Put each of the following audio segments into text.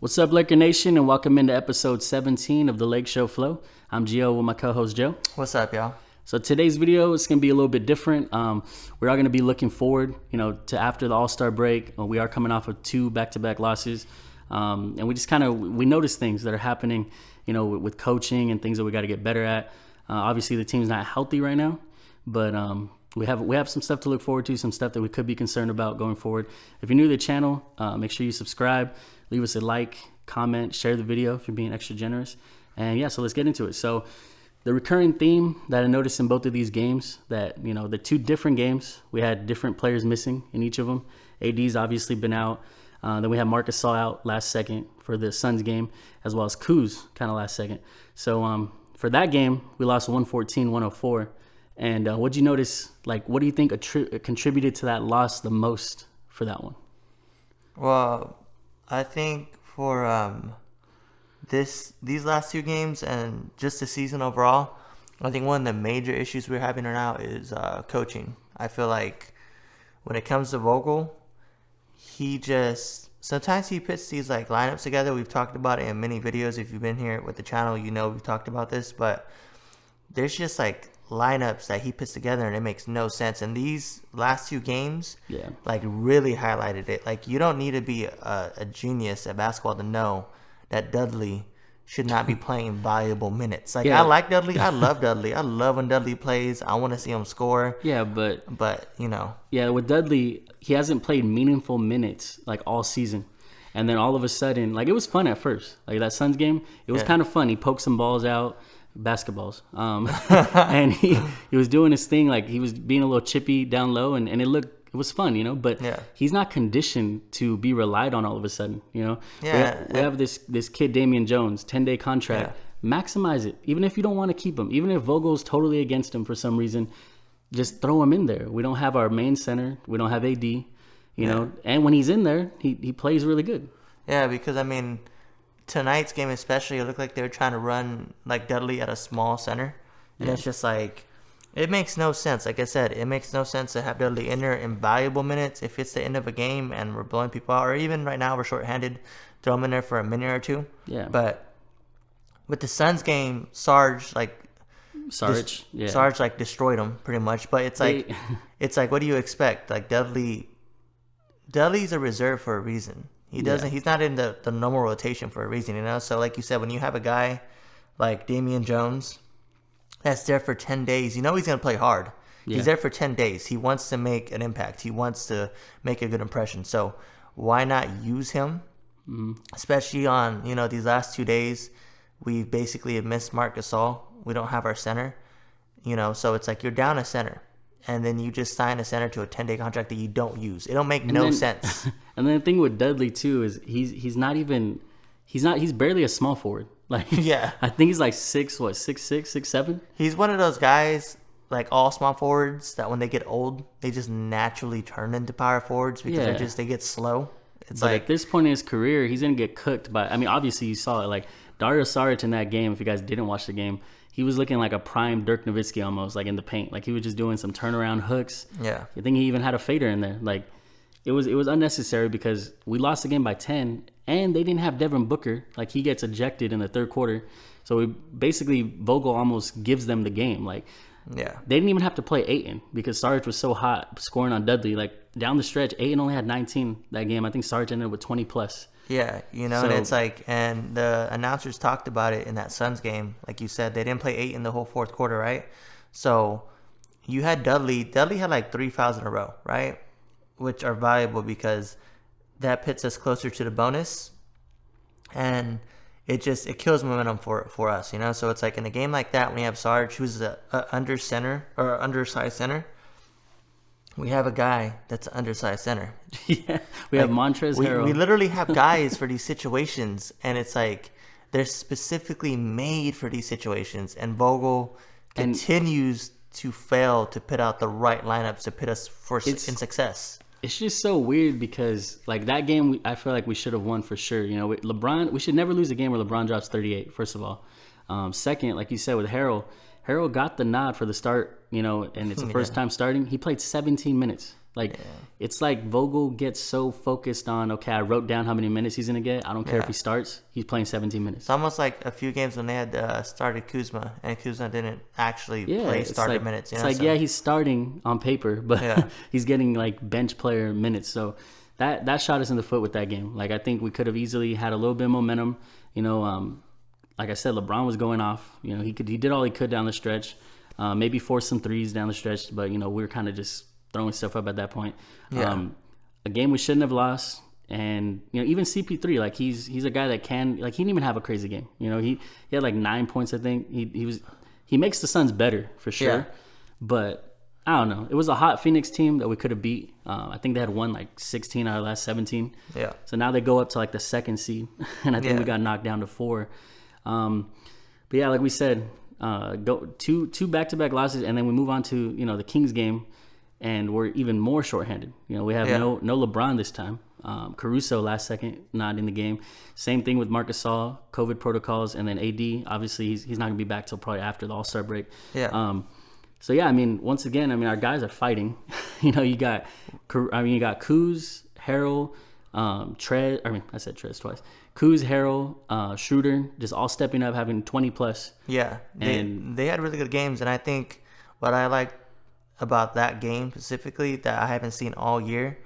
What's up, Laker Nation, and welcome into episode 17 of the LakeShow Flow. I'm Gio with my co-host Joe. What's up, y'all? So today's video is going to be a little bit different. We are going to be looking forward, to after the All-Star break. We are coming off of 2 back-to-back losses, and we just we notice things that are happening, with coaching and things that we got to get better at. Obviously, the team's not healthy right now, but we have some stuff to look forward to, some stuff that we could be concerned about going forward. If you're new to the channel, make sure you subscribe. Leave us a like, comment, share the video if you're being extra generous. And yeah, so let's get into it. So the recurring theme that I noticed in both of these games, that, the 2 different games, we had different players missing in each of them. AD's obviously been out. Then we had Marc Gasol out last second for the Suns game, as well as Kuz kind of last second. So for that game, we lost 114-104. And what'd you notice? What do you think contributed to that loss the most for that one? Well, I think for these last 2 games and just the season overall, I think one of the major issues we're having right now is coaching. I feel like when it comes to Vogel, sometimes he puts these lineups together. We've talked about it in many videos. If you've been here with the channel, we've talked about this, but there's just lineups that he puts together and it makes no sense. And these last 2 games, really highlighted it. You don't need to be a genius at basketball to know that Dudley should not be playing valuable minutes. I like Dudley. I love Dudley. I love when Dudley plays. I want to see him score. Yeah, but Yeah, with Dudley, he hasn't played meaningful minutes all season. And then all of a sudden, it was fun at first. That Suns game, it was kind of fun. He poked some balls out. Basketballs, and he was doing his thing, he was being a little chippy down low, and it was fun, but he's not conditioned to be relied on all of a sudden. We have this kid Damian Jones, 10-day contract. Maximize it, even if you don't want to keep him, even if Vogel's totally against him for some reason, just throw him in there. We don't have our main center, we don't have AD, and when he's in there, he plays really good. Yeah, because tonight's game especially, it looked like they were trying to run Dudley at a small center. And it's just it makes no sense. Like I said, it makes no sense to have Dudley in there in valuable minutes if it's the end of a game and we're blowing people out. Or even right now we're shorthanded, throw him in there for a minute or 2. Yeah. But with the Suns game, Sarge destroyed him pretty much. But it's what do you expect? Dudley's a reserve for a reason. He's not in the normal rotation for a reason, So like you said, when you have a guy like Damian Jones that's there for 10 days, he's going to play hard. Yeah. He's there for 10 days. He wants to make an impact. He wants to make a good impression. So why not use him? Mm-hmm. Especially on, these last 2 days, we basically have missed Marc Gasol. We don't have our center, so it's you're down a center. And then you just sign a center to a 10-day contract that you don't use. It don't make no sense. And then the thing with Dudley too is he's barely a small forward. I think he's 6'6", 6'7". He's one of those guys, all small forwards, that when they get old, they just naturally turn into power forwards because they get slow. But at this point in his career, he's gonna get cooked by. Obviously you saw it. Dario Saric in that game. If you guys didn't watch the game, he was looking like a prime Dirk Nowitzki almost, in the paint. He was just doing some turnaround hooks. Yeah. I think he even had a fader in there. It was unnecessary because we lost the game by 10, and they didn't have Devin Booker. He gets ejected in the third quarter. So Vogel almost gives them the game. They didn't even have to play Ayton because Saric was so hot scoring on Dudley. Down the stretch, Ayton only had 19 that game. I think Saric ended up with 20 plus. Yeah, and it's and the announcers talked about it in that Suns game. Like you said, they didn't play 8 in the whole fourth quarter, right? So you had Dudley. Dudley had 3 fouls in a row, right? Which are valuable because that puts us closer to the bonus. And it kills momentum for us, So it's in a game like that, when you have Sarge, who's a undersized center, we have a guy that's an undersized center. Yeah, we have Montrezl Harrell. We literally have guys for these situations, and it's they're specifically made for these situations. And Vogel continues to fail to put out the right lineups to put us in success. It's just so weird because that game, I feel we should have won for sure. With LeBron, we should never lose a game where LeBron drops 38. First of all, second, like you said with Harrell Harrell got the nod for the start, and it's the first time starting. He played 17 minutes. It's like Vogel gets so focused on, okay, I wrote down how many minutes he's going to get. I don't care if he starts. He's playing 17 minutes. It's almost like a few games when they had started Kuzma, and Kuzma didn't actually play starter minutes. He's starting on paper, but he's getting bench player minutes. So that shot us in the foot with that game. I think we could have easily had a little bit of momentum. Like I said, LeBron was going off. He did all he could down the stretch. Maybe force some threes down the stretch, but we were kind of just throwing stuff up at that point. A game we shouldn't have lost. And even CP3, he's a guy that can, he didn't even have a crazy game. He had 9 points, I think. He makes the Suns better for sure. But I don't know. It was a hot Phoenix team that we could have beat. I think they had won 16 out of the last 17. Yeah. So now they go up to the second seed, and I think we got knocked down to 4. But yeah, like we said, go two back-to-back losses, and then we move on to the Kings game. And we're even more shorthanded. We have no LeBron this time. Caruso last second not in the game. Same thing with Marc Gasol, COVID protocols, and then AD. Obviously, he's not gonna be back till probably after the All-Star break. Yeah. So yeah, once again, our guys are fighting. You got Kuz, Harrell, Trez. I said Trez twice. Kuz, Harrell, Schroeder, just all stepping up, having 20 plus. Yeah, they had really good games, and I think what I like about that game specifically that I haven't seen all year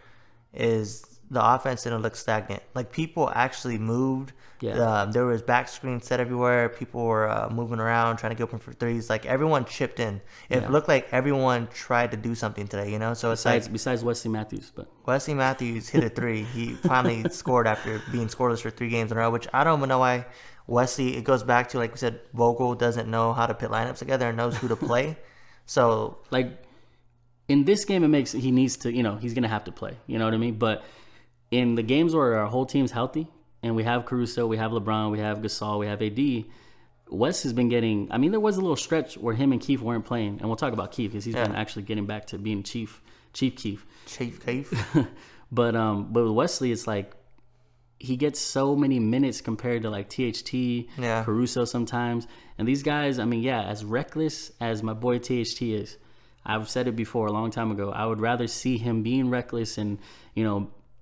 is the offense didn't look stagnant. People actually moved. Yeah. There was back screens set everywhere. People were moving around, trying to get open for threes. Everyone chipped in. It looked like everyone tried to do something today, So besides Wesley Matthews, but Wesley Matthews hit a 3. He finally scored after being scoreless for 3 games in a row, which I don't even know why Wesley, it goes back to, like we said, Vogel doesn't know how to put lineups together and knows who to play. So in this game, he needs to, he's going to have to play. You know what I mean? But in the games where our whole team's healthy and we have Caruso, we have LeBron, we have Gasol, we have AD, Wes has been getting, there was a little stretch where him and Keith weren't playing. And we'll talk about Keith because he's been actually getting back to being Chief Keith. Chief Keith. But with Wesley, it's he gets so many minutes compared to THT, Caruso sometimes. And these guys, as reckless as my boy THT is, I've said it before a long time ago, I would rather see him being reckless and,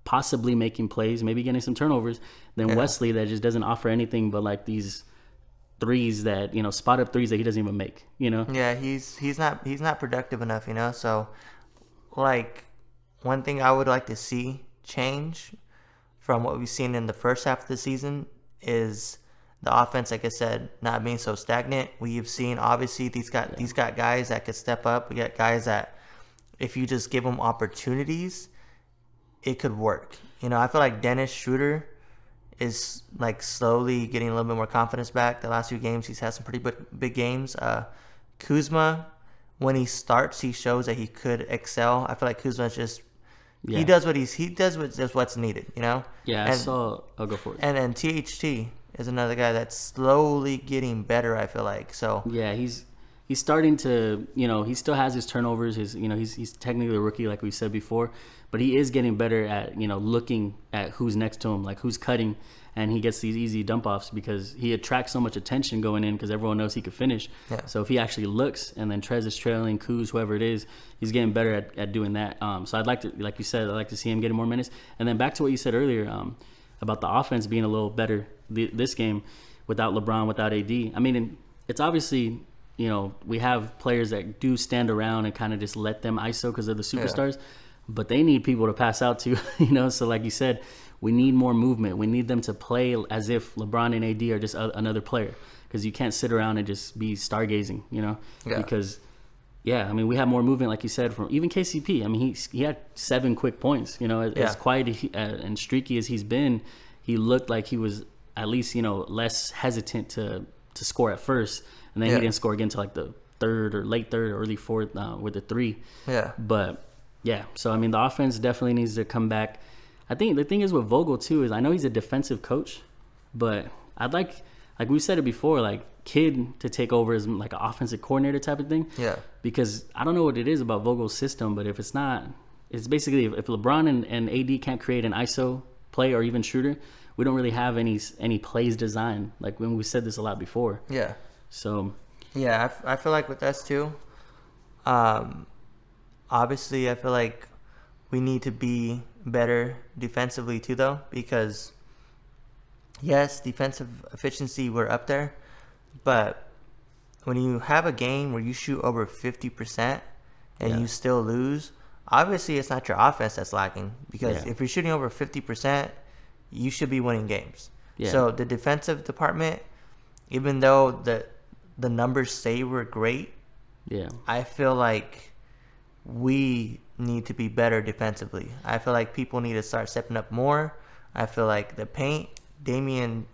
possibly making plays, maybe getting some turnovers, than Wesley that just doesn't offer anything but these threes that, spot up threes that he doesn't even make, Yeah, he's not productive enough, So, one thing I would like to see change from what we've seen in the first half of the season is the offense, like I said, not being so stagnant. We've seen, obviously, these got guys that could step up. We got guys that, if you just give them opportunities, it could work. I feel like Dennis Schroeder is slowly getting a little bit more confidence back. The last few games, he's had some pretty big games. Kuzma, when he starts, he shows that he could excel. I feel like Kuzma's just he does what's needed. Yeah, I'll go for it. And then THT is another guy that's slowly getting better, I feel like. So yeah, he's starting to, he still has his turnovers. He's technically a rookie, like we said before, but he is getting better at, looking at who's next to him, who's cutting, and he gets these easy dump offs because he attracts so much attention going in because everyone knows he could finish. Yeah. So if he actually looks and then Trez is trailing, Kuz, whoever it is, he's getting better at doing that. So I'd like to, like you said, I'd like to see him getting more minutes. And then back to what you said earlier about the offense being a little better this game without LeBron, without AD. It's obviously, we have players that do stand around and kind of just let them ISO because they're the superstars, but they need people to pass out to, So like you said, we need more movement. We need them to play as if LeBron and AD are just another player because you can't sit around and just be stargazing, Because, we have more movement, like you said, from even KCP. He had 7 quick points, As quiet and streaky as he's been, he looked like he was at least, less hesitant to score at first. And then he didn't score again until the late third or early fourth with the 3. Yeah. But so the offense definitely needs to come back. I think the thing is with Vogel too is I know he's a defensive coach, but I'd like we said it before, Kidd to take over as an offensive coordinator type of thing. Yeah. Because I don't know what it is about Vogel's system, but if it's not, it's basically if LeBron and AD can't create an ISO play or even shooter, we don't really have any plays designed. When we said this a lot before. Yeah. So, Yeah, I feel like with us too. Um, Obviously, I feel like we need to be better defensively too, though, because yes, defensive efficiency we're up there, but when you have a game where you shoot over 50% and Yeah. you still lose, obviously it's not your offense that's lacking, because Yeah. if you're shooting over 50%, you should be winning games. Yeah. So the defensive department, even though the numbers say we're great, Yeah. I feel like we need to be better defensively. I feel like people need to start stepping up more. I feel like the paint, Damian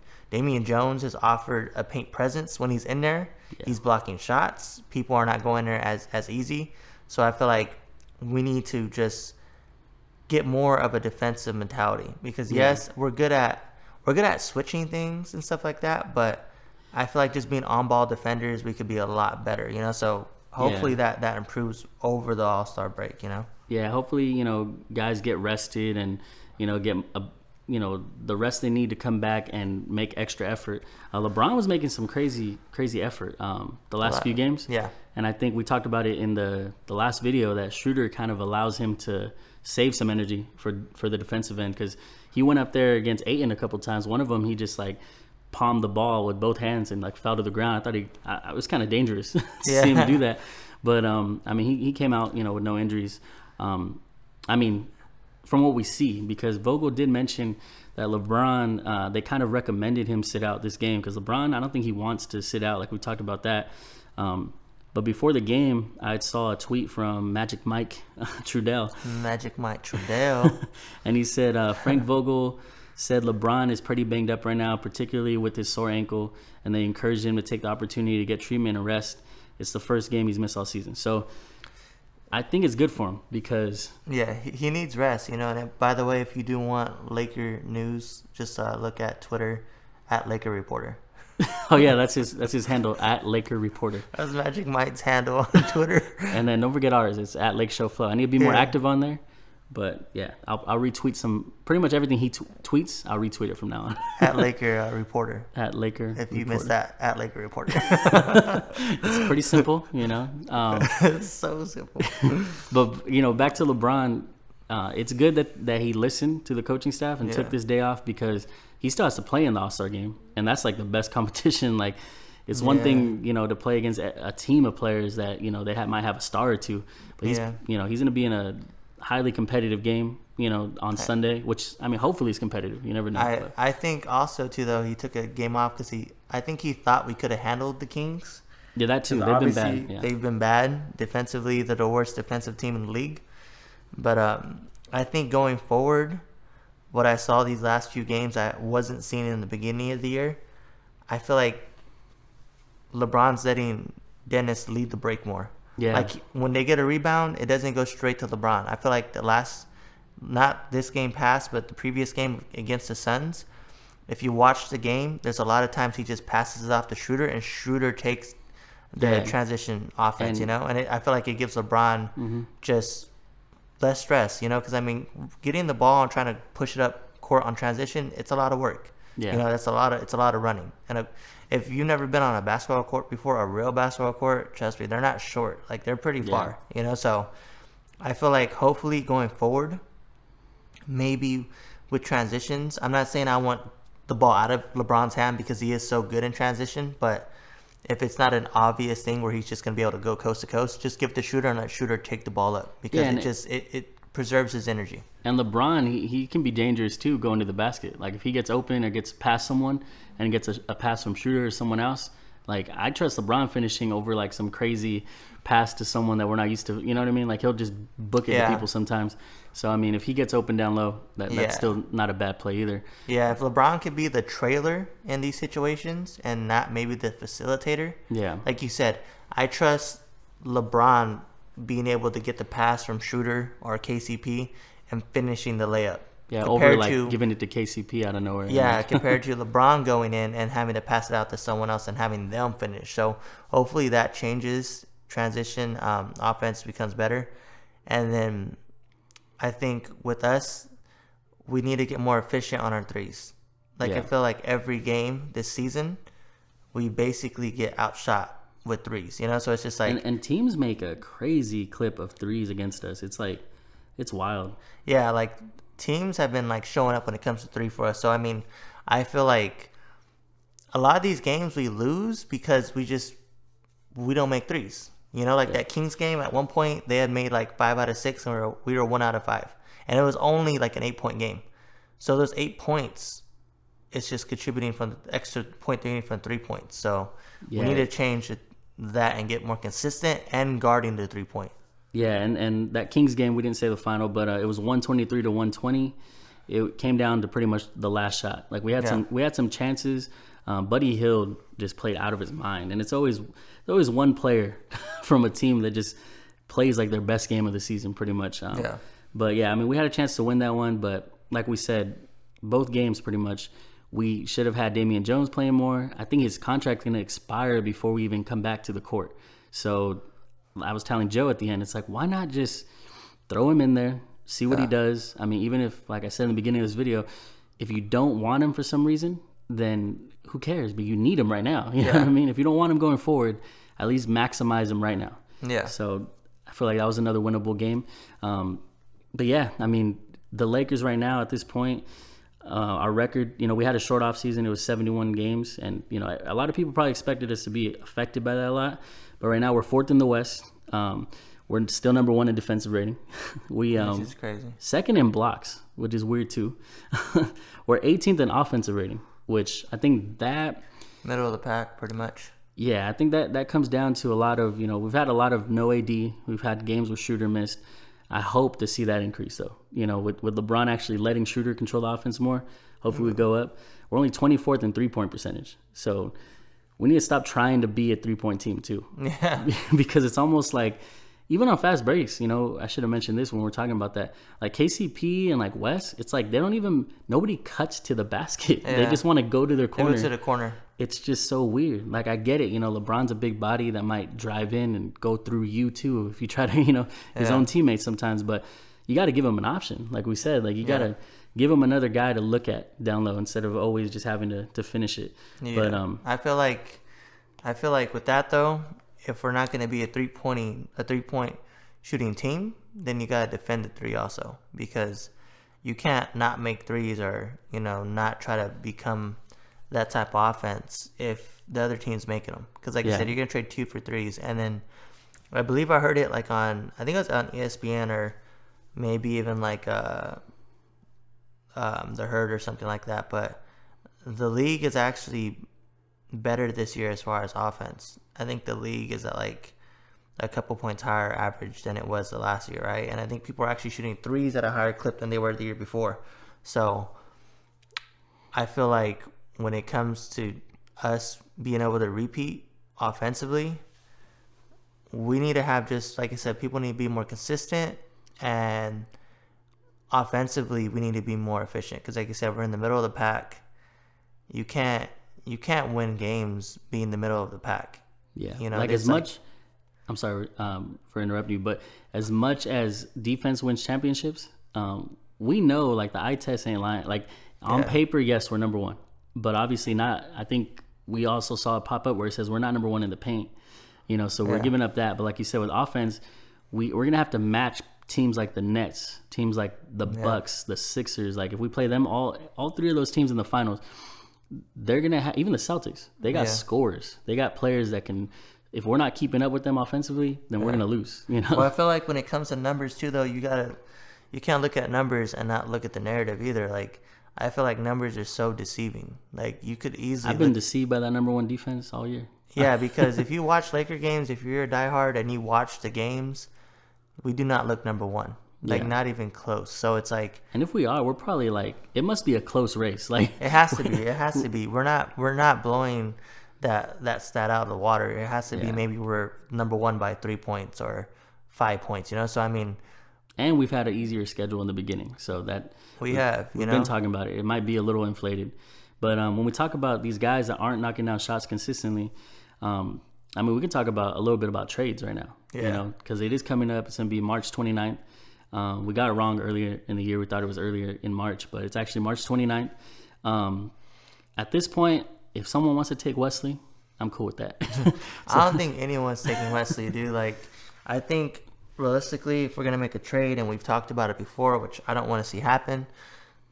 Jones has offered a paint presence when he's in there. Yeah. He's blocking shots. People are not going there as easy. So I feel like we need to just get more of a defensive mentality, because yes, we're good at switching things and stuff like that, but I feel like just being on ball defenders, we could be a lot better, you know. So hopefully that improves over the All-Star break, you know. Yeah, hopefully, guys get rested and, get the rest they need to come back and make extra effort. LeBron was making some crazy effort the last few games. Yeah. And I think we talked about it in the last video, that Schroeder kind of allows him to save some energy for the defensive end, because he went up there against Ayton a couple times. One of them, he just like palmed the ball with both hands and like fell to the ground. I thought it was kind of dangerous to see him do that. But I mean, he came out with no injuries. I mean, from what we see, because Vogel did mention that LeBron, they kind of recommended him sit out this game, because LeBron, I don't think he wants to sit out, like we talked about that. But before the game, I saw a tweet from Magic Mike Trudell. Magic Mike Trudell. And he said, Frank Vogel said LeBron is pretty banged up right now, particularly with his sore ankle, and they encouraged him to take the opportunity to get treatment and rest. It's the first game he's missed all season. So I think it's good for him, because yeah, he needs rest, you know. And by the way, if you do want Laker news, just look at Twitter at Laker Reporter. Oh yeah, that's his handle, at Laker Reporter. That's Magic Mike's handle on Twitter. And then don't forget ours. It's at LakeShow Flow. I need to be more active on there, but yeah, I'll retweet pretty much everything he tweets. I'll retweet it from now on. At Laker Reporter. At Laker. If you missed that, at Laker Reporter. It's pretty simple, It's so simple. But back to LeBron. It's good that he listened to the coaching staff and took this day off, because he still has to play in the All-Star game, and that's like the best competition. Like, it's one thing to play against a team of players that they might have a star or two, but he's he's going to be in a highly competitive game on Sunday, which I mean, hopefully it's competitive. You never know. I think also too, though, he took a game off because I think he thought we could have handled the Kings. Yeah, that too. They've been bad. Yeah. They've been bad defensively. They're the worst defensive team in the league. But I think going forward, what I saw these last few games I wasn't seeing in the beginning of the year. I feel like LeBron's letting Dennis lead the break more. Yeah. Like, when they get a rebound, it doesn't go straight to LeBron. I feel like not this game past, but the previous game against the Suns, if you watch the game, there's a lot of times he just passes it off to Schroeder, and Schroeder takes the transition offense, and I feel like it gives LeBron just less stress, because I mean, getting the ball and trying to push it up court on transition, it's a lot of work. Yeah. It's a lot of running. And if you've never been on a basketball court before, a real basketball court, trust me, they're not short. Like, they're pretty far, So I feel like hopefully going forward, maybe with transitions, I'm not saying I want the ball out of LeBron's hand, because he is so good in transition, but if it's not an obvious thing where he's just going to be able to go coast to coast, just give the shooter and let shooter take the ball up, because it preserves his energy. And LeBron, he can be dangerous too going to the basket. Like, if he gets open or gets past someone and gets a pass from Shooter or someone else, like, I trust LeBron finishing over like some crazy pass to someone that we're not used to. You know what I mean? Like, he'll just book it to people sometimes. So I mean, if he gets open down low, that's still not a bad play either. Yeah, if LeBron could be the trailer in these situations and not maybe the facilitator. Yeah. Like you said, I trust LeBron being able to get the pass from Shooter or KCP and finishing the layup. Yeah, over like giving it to KCP out of nowhere. Yeah, compared to LeBron going in and having to pass it out to someone else and having them finish. So hopefully that changes. Transition offense becomes better. And then I think with us, we need to get more efficient on our threes. Like, I feel like every game this season, we basically get outshot with threes, you know. So it's just like and teams make a crazy clip of threes against us. It's like it's wild. Yeah, like teams have been like showing up when it comes to three for us. So I mean, I feel like a lot of these games we lose because we don't make threes. You know, like that Kings game at one point they had made like 5 out of 6 and we were 1 out of 5. And it was only like an 8-point game. So those 8 points, it's just contributing from the extra point from 3 points. So we need to change that and get more consistent and guarding the 3-point. Yeah, and that Kings game, we didn't say the final, but it was 123 to 120. It came down to pretty much the last shot. Like we had some chances. Buddy Hield just played out of his mind, and it's always one player from a team that just plays like their best game of the season, pretty much. But yeah, I mean, we had a chance to win that one, but like we said, both games pretty much we should have had Damian Jones playing more. I think his contract's going to expire before we even come back to the court. So I was telling Joe at the end, it's like, why not just throw him in there, see what he does? I mean, even if, like I said in the beginning of this video, if you don't want him for some reason, then who cares? But you need him right now. You know what I mean? If you don't want him going forward, at least maximize him right now. Yeah. So I feel like that was another winnable game. But yeah, I mean, the Lakers right now at this point, our record, you know, we had a short off season. It was 71 games. And, you know, a lot of people probably expected us to be affected by that a lot. But right now we're 4th in the West. We're still number 1 in defensive rating. Which is crazy. 2nd in blocks, which is weird too. We're 18th in offensive rating, which I think that... middle of the pack, pretty much. Yeah, I think that comes down to a lot of, you know, we've had a lot of no AD. We've had games with Schroeder missed. I hope to see that increase, though. You know, with LeBron actually letting Schroeder control the offense more, hopefully we go up. We're only 24th in three-point percentage. So we need to stop trying to be a three-point team, too. Yeah. Because it's almost like, even on fast breaks, you know, I should have mentioned this when we're talking about that. Like KCP and like Wes, it's like nobody cuts to the basket. Yeah. They just want to go to their corner. They go to the corner. It's just so weird. Like, I get it. You know, LeBron's a big body that might drive in and go through you, too, if you try to, you know, his own teammates sometimes. But you got to give him an option. Like we said, like you got to give him another guy to look at down low instead of always just having to finish it. Yeah. But I feel like with that, though, if we're not going to be a three-point shooting team, then you got to defend the three also, because you can't not make threes or, you know, not try to become that type of offense if the other team's making them. Because like you said, you're going to trade 2 for 3s. And then I believe I heard it like I think it was on ESPN or maybe even like The Herd or something like that. But the league is actually better this year as far as offense. I think the league is at like a couple points higher average than it was the last year, right? And I think people are actually shooting threes at a higher clip than they were the year before. So I feel like when it comes to us being able to repeat offensively, we need to have, just like I said, people need to be more consistent, and offensively we need to be more efficient, because like I said, we're in the middle of the pack. You can't win games being in the middle of the pack. Yeah, you know, like as much. I'm sorry for interrupting you, but as much as defense wins championships, we know like the eye test ain't lying. Like on paper, yes, we're number 1, but obviously not. I think we also saw it pop up where it says we're not number 1 in the paint. You know, so we're giving up that. But like you said, with offense, we're gonna have to match teams like the Nets, teams like the Bucks, the Sixers. Like if we play them, all 3 of those teams in the finals, they're gonna have, even the Celtics. They got scorers. They got players that can. If we're not keeping up with them offensively, then we're gonna lose. You know. Well, I feel like when it comes to numbers too, though, you can't look at numbers and not look at the narrative either. Like I feel like numbers are so deceiving. Like you could easily. I've been deceived by that number 1 defense all year. Yeah, because if you watch Laker games, if you're a diehard and you watch the games, we do not look number 1. Like not even close. So it's like. And if we are, we're probably like, it must be a close race. Like it has to be. It has to be. We're not blowing that stat out of the water. It has to be maybe we're number 1 by 3 points or 5 points, you know? So I mean, and we've had an easier schedule in the beginning, so that we've been talking about it. It might be a little inflated, but when we talk about these guys that aren't knocking down shots consistently, I mean, we can talk about a little bit about trades right now, you know, because it is coming up. It's going to be March 29th. We got it wrong earlier in the year. We thought it was earlier in March, but it's actually March 29th. At this point, if someone wants to take Wesley, I'm cool with that. I don't think anyone's taking Wesley, dude. Like, I think realistically, if we're gonna make a trade, and we've talked about it before, which I don't want to see happen,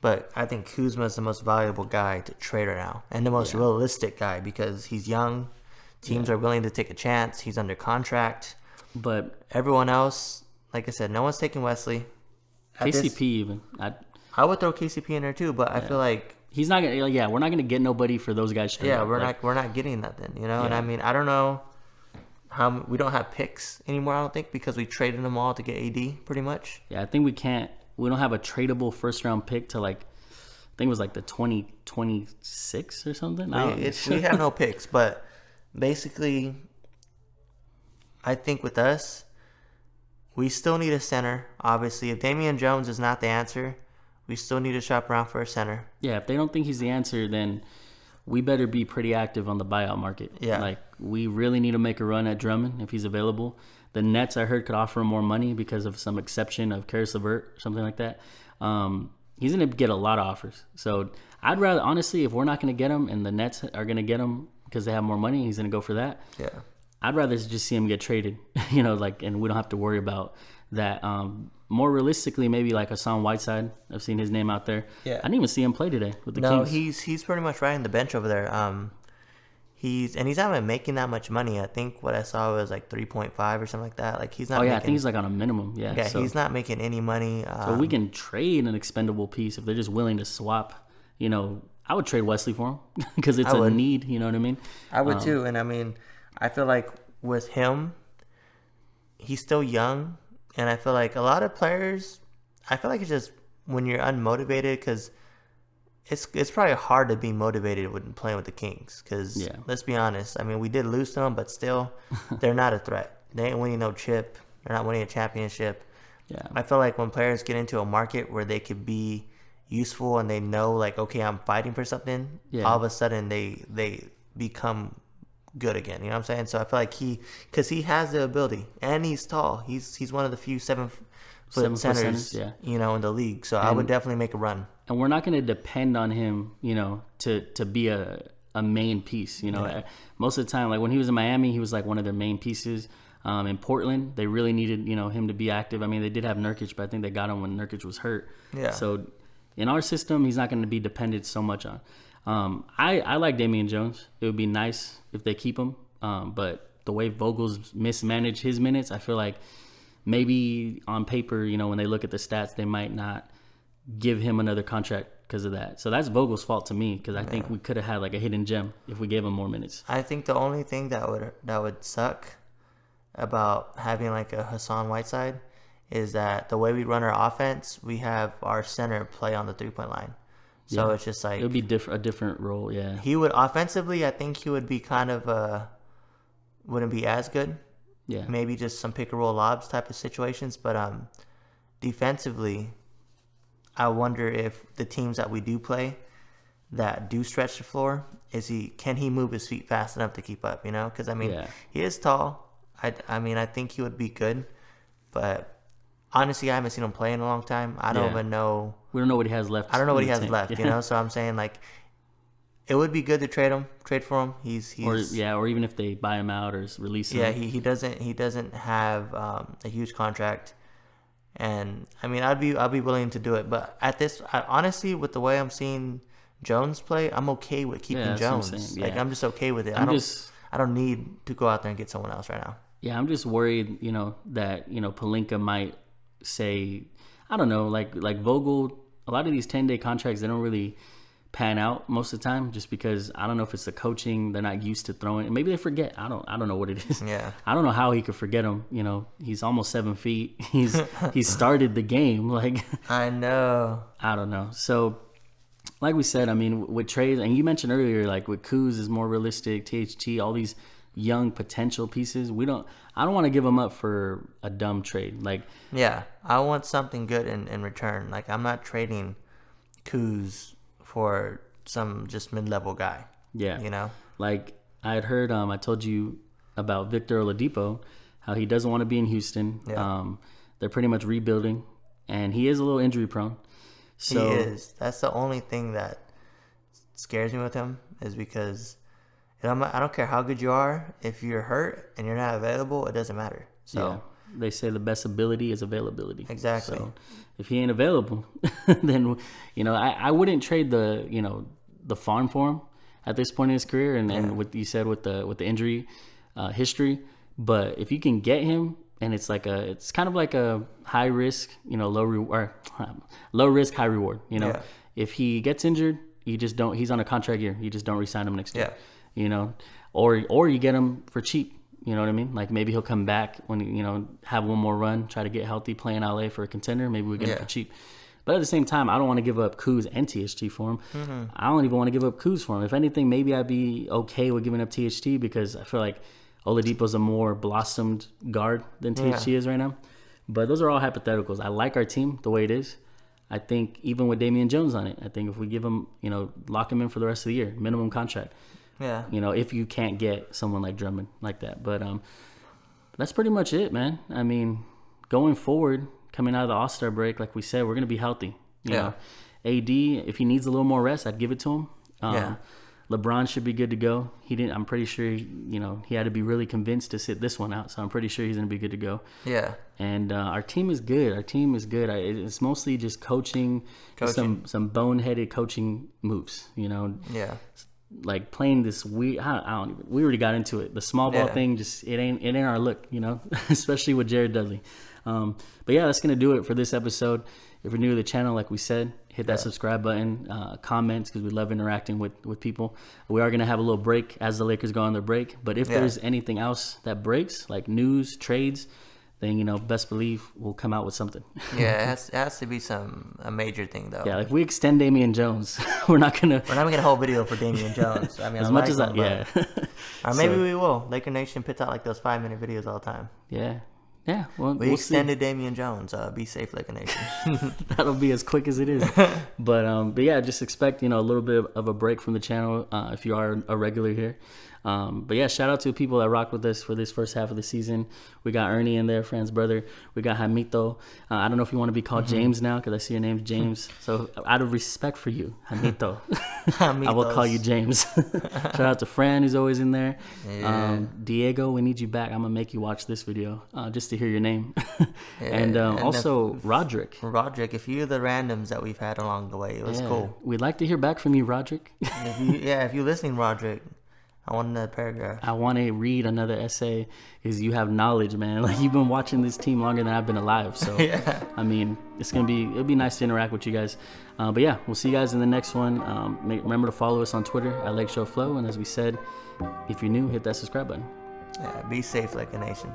but I think Kuzma is the most valuable guy to trade right now, and the most realistic guy because he's young. Teams are willing to take a chance. He's under contract. But everyone else, like I said, no one's taking Wesley. KCP even. I would throw KCP in there too, but I feel like he's not gonna. Yeah, we're not gonna get nobody for those guys. Yeah, we're not getting that then, you know. And I mean, I don't know how we don't have picks anymore. I don't think because we traded them all to get AD pretty much. Yeah, I think we can't. We don't have a tradable first round pick to like. I think it was like the 2026 or something. We have no picks, but basically, I think with us, we still need a center. Obviously, if Damian Jones is not the answer, we still need to shop around for a center. Yeah, if they don't think he's the answer, then we better be pretty active on the buyout market. Yeah. Like, we really need to make a run at Drummond if he's available. The Nets, I heard, could offer him more money because of some exception of Karis LeVert, something like that. He's going to get a lot of offers. So I'd rather, honestly, if we're not going to get him and the Nets are going to get him because they have more money, he's going to go for that. Yeah. I'd rather just see him get traded, you know, like, and we don't have to worry about that. More realistically, maybe like Hassan Whiteside. I've seen his name out there. Yeah. I didn't even see him play today with the Kings. Kings. He's pretty much riding the bench over there. He's not even making that much money. I think what I saw was like 3.5 or something like that. Like he's not. Oh yeah, I think he's like on a minimum. Yeah. Yeah, so he's not making any money. So we can trade an expendable piece if they're just willing to swap. You know, I would trade Wesley for him because it's a need. You know what I mean? I would too, and I mean, I feel like with him, he's still young, and I feel like a lot of players. I feel like it's just when you're unmotivated because. It's probably hard to be motivated when playing with the Kings because let's be honest. I mean, we did lose to them, but still, they're not a threat. They ain't winning no chip. They're not winning a championship. Yeah, I feel like when players get into a market where they could be useful and they know, like, okay, I'm fighting for something. Yeah. All of a sudden, they become good again. You know what I'm saying? So I feel like because he has the ability and he's tall. He's one of the few 7-foot centers, you know, in the league. So I would definitely make a run. And we're not going to depend on him, you know, to be a main piece. You know, most of the time, like when he was in Miami, he was like one of their main pieces. In Portland, they really needed, you know, him to be active. I mean, they did have Nurkic, but I think they got him when Nurkic was hurt. Yeah. So in our system, he's not going to be dependent so much on. I like Damian Jones. It would be nice if they keep him. But the way Vogel's mismanaged his minutes, I feel like maybe on paper, you know, when they look at the stats, they might not give him another contract because of that. So that's Vogel's fault to me because I think we could have had like a hidden gem if we gave him more minutes. I think the only thing that would suck about having like a Hassan Whiteside is that the way we run our offense, we have our center play on the 3-point line. So it's just like... It would be a different role, yeah. He would, offensively, I think he would be kind of, wouldn't be as good. Yeah. Maybe just some pick-and-roll lobs type of situations. But defensively... I wonder if the teams that we do play that do stretch the floor, can he move his feet fast enough to keep up, you know? Because, I mean, he is tall. I mean, I think he would be good. But, honestly, I haven't seen him play in a long time. I don't even know. We don't know what he has left. I don't know what he has left, you know? So I'm saying, like, it would be good to trade for him. He's or even if they buy him out or release him. Yeah, he doesn't have a huge contract. And I mean, I'd be willing to do it, but honestly, with the way I'm seeing Jones play, I'm okay with keeping Jones. Like I'm just okay with it. I don't need to go out there and get someone else right now. Yeah, I'm just worried, you know, that Pelinka might say, I don't know, like Vogel. A lot of these 10-day contracts, they don't really pan out most of the time, just because I don't know if it's the coaching, they're not used to throwing. Maybe they forget. I don't know what it is. Yeah. I don't know how he could forget him. You know, he's almost 7 feet. He started the game. Like I know. I don't know. So, like we said, I mean, with trades, and you mentioned earlier, like with Kuz is more realistic, THT, all these young potential pieces. I don't want to give them up for a dumb trade. Like yeah, I want something good in return. Like I'm not trading Kuz for some just mid-level guy. Yeah. You know? Like, I had heard, I told you about Victor Oladipo, how he doesn't want to be in Houston. Yeah. They're pretty much rebuilding, and he is a little injury-prone. So, he is. That's the only thing that scares me with him, is because I don't care how good you are. If you're hurt and you're not available, it doesn't matter. So yeah, they say the best ability is availability. Exactly. So if he ain't available, then I wouldn't trade the farm for him at this point in his career. And what you said with the injury history, but if you can get him, and it's kind of like a high risk, low risk, high reward. If he gets injured, you just don't. He's on a contract year. You just don't re-sign him next year. Or you get him for cheap. You know what I mean? Like maybe he'll come back when have one more run, try to get healthy, play in LA for a contender. Maybe we get him for cheap. But at the same time, I don't want to give up Kuz and THT for him. Mm-hmm. I don't even want to give up Kuz for him. If anything, maybe I'd be okay with giving up THT because I feel like Oladipo's a more blossomed guard than THT is right now. But those are all hypotheticals. I like our team the way it is. I think even with Damian Jones on it, I think if we give him, lock him in for the rest of the year, minimum contract. Yeah. If you can't get someone like Drummond like that. But that's pretty much it, man. I mean, going forward, coming out of the All-Star break, like we said, we're going to be healthy. You know, AD, if he needs a little more rest, I'd give it to him. LeBron should be good to go. I'm pretty sure, he had to be really convinced to sit this one out. So I'm pretty sure he's going to be good to go. Yeah. And our team is good. It's mostly just coaching. Some boneheaded coaching moves, Yeah. Like playing this weird. We already got into it. The small ball thing, just it ain't our look, especially with Jared Dudley. But yeah, that's gonna do it for this episode. If you're new to the channel, like we said, hit that subscribe button, comments, because we love interacting with people. We are gonna have a little break as the Lakers go on their break. But if there's anything else that breaks, like news, trades, then best believe we'll come out with something. Yeah, it has to be a major thing though. Yeah, like if we extend Damian Jones, we're not gonna get a whole video for Damian Jones. I mean, as much as that, or maybe we will. Laker Nation puts out like those 5-minute videos all the time. Yeah. Well, we extended Damian Jones. Be safe, Laker Nation. That'll be as quick as it is. But yeah, just expect a little bit of a break from the channel if you are a regular here. But yeah, shout out to the people that rocked with us for this first half of the season. We got Ernie in there, Fran's brother. We got Hamito. I don't know if you want to be called James now because I see your name's James. So out of respect for you, Hamito, I will call you James. Shout out to Fran, who's always in there. Yeah. Diego, we need you back. I'm going to make you watch this video just to hear your name. And also Roderick. Roderick, if you're the randoms that we've had along the way, it was cool. We'd like to hear back from you, Roderick. If you're listening, Roderick, I want another paragraph. I want to read another essay because you have knowledge, man. Like you've been watching this team longer than I've been alive. So I mean, it'll be nice to interact with you guys. But yeah, we'll see you guys in the next one. Remember to follow us on Twitter at LakeShow Flow. And as we said, if you're new, hit that subscribe button. Yeah, be safe, Laker Nation.